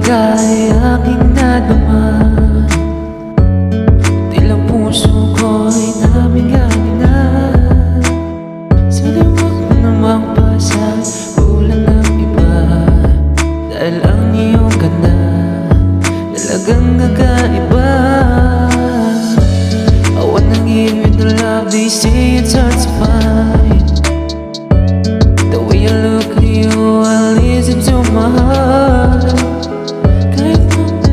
ika'y aking nadama. Tilang puso ko'y namigay na. Sana huwag mo namang pasagulan ng iba, dahil ang iyong ganda talagang kakaiba. I wanna give you the love, they say it's hard to find. The way I look at you, I listen to my heart. Kahit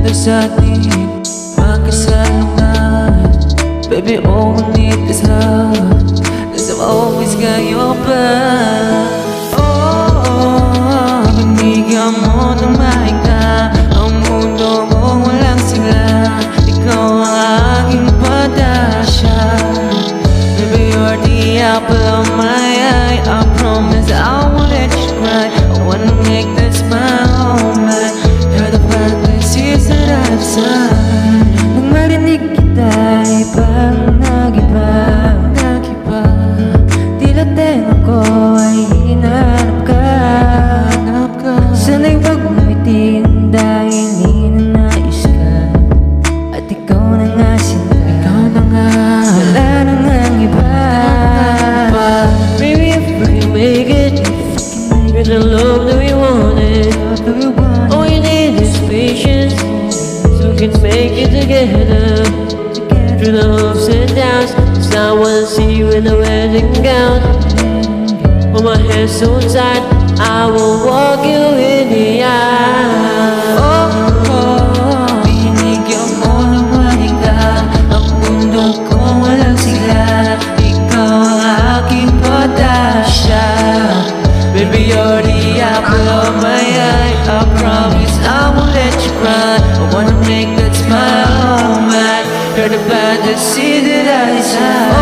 na sa atin magkasalangan, baby, all we need is love, 'cause I've always got your back. Oh, binigyan mo ng mahika ang mundo mo, walang sila. Ikaw ang aking pag-asa. Baby, you're the apple of my eye. I promise I won't let you cry. I wanna make this my home, man. You're the fantasies that I design. Nang marinig kita'y parang nag-iba. Tila tenga ko ay hinanap ka. Sana'y wag umitim dahil ninanais ka. At ikaw na nga sila, Ikaw na nga, wala na ngang iba. Baby, if we can make it, you're the love that we wanted. All you need is patience, so we can make it together. Through the ups and downs, 'cause I wanna see you in the wedding gown. Hold my hand so tight, I will walk you in the aisle. binigyan mo ng mahika ang mundo ko, walang sila. Ikaw ang aking pag-asa. Baby, you're the apple of my eye. I promise I won't let you cry. I wanna make that smile, man. You're the fantasy that I desire.